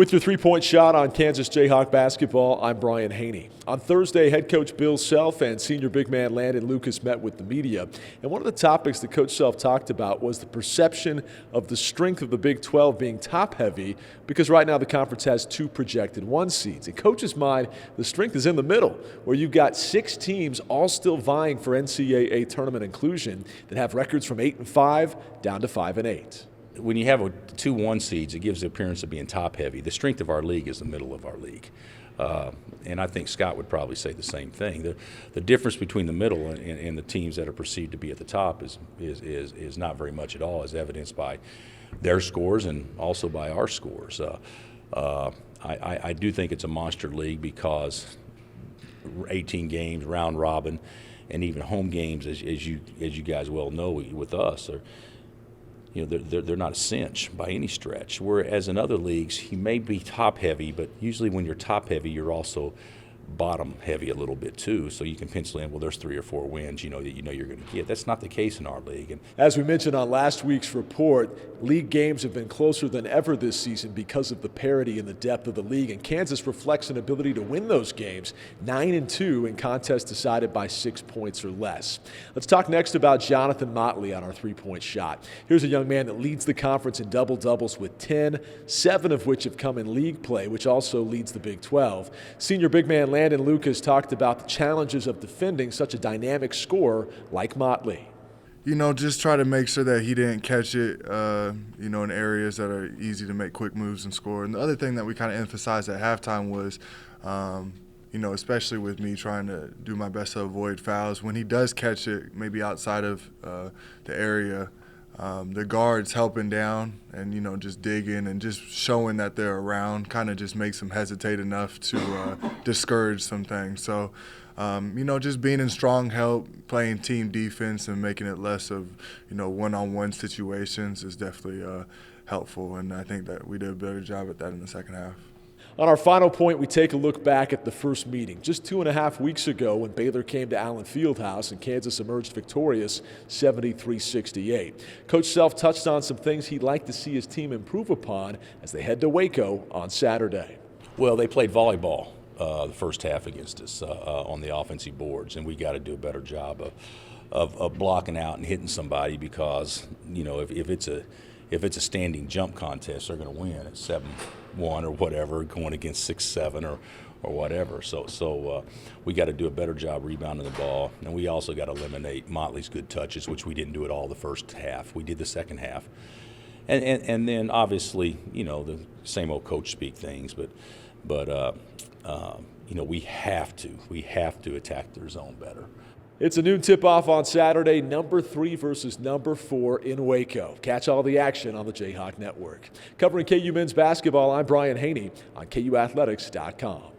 With your three-point shot on Kansas Jayhawk basketball, I'm Brian Haney. On Thursday, head coach Bill Self and senior big man Landen Lucas met with the media. And one of the topics that Coach Self talked about was the perception of the strength of the Big 12 being top-heavy, because right now the conference has two projected one seeds. In Coach's mind, the strength is in the middle, where you've got 6 teams all still vying for NCAA tournament inclusion that have records from 8-5 down to 5-8. When you have 2-1 seeds, it gives the appearance of being top-heavy. The strength of our league is the middle of our league. And I think Scott would probably say the same thing. The difference between the middle and the teams that are perceived to be at the top is not very much at all, as evidenced by their scores and also by our scores. I do think it's a monster league because 18 games, round robin, and even home games, as you guys well know with us, they're not a cinch by any stretch. Whereas in other leagues, you may be top heavy, but usually when you're top heavy, you're also bottom heavy a little bit too. So you can pencil in, well, there's 3 or 4 wins, that you're going to get. That's not the case in our league. And as we mentioned on last week's report, league games have been closer than ever this season because of the parity and the depth of the league. And Kansas reflects an ability to win those games, 9-2 in contests decided by 6 points or less. Let's talk next about Jonathan Motley on our three-point shot. Here's a young man that leads the conference in double-doubles with 10, 7 of which have come in league play, which also leads the Big 12. Senior big man Landen Lucas talked about the challenges of defending such a dynamic scorer like Motley. Just try to make sure that he didn't catch it, in areas that are easy to make quick moves and score. And the other thing that we kind of emphasized at halftime was, especially with me trying to do my best to avoid fouls, when he does catch it, maybe outside of the area, the guards helping down and, just digging and just showing that they're around kind of just makes them hesitate enough to discourage some things. So, just being in strong help, playing team defense and making it less of, one-on-one situations is definitely helpful. And I think that we did a better job at that in the second half. On our final point, we take a look back at the first meeting just 2.5 weeks ago when Baylor came to Allen Fieldhouse and Kansas emerged victorious 73-68. Coach Self touched on some things he'd like to see his team improve upon as they head to Waco on Saturday. Well, they played volleyball the first half against us on the offensive boards, and we got to do a better job of blocking out and hitting somebody because, if it's a standing jump contest, they're going to win at 7-1 or whatever, going against 6-7 or whatever. So we got to do a better job rebounding the ball, and we also got to eliminate Motley's good touches, which we didn't do at all the first half. We did the second half, and then obviously the same old coach speak things, but we have to attack their zone better. It's a noon tip-off on Saturday, number 3 versus number 4 in Waco. Catch all the action on the Jayhawk Network. Covering KU men's basketball, I'm Brian Haney on KUathletics.com.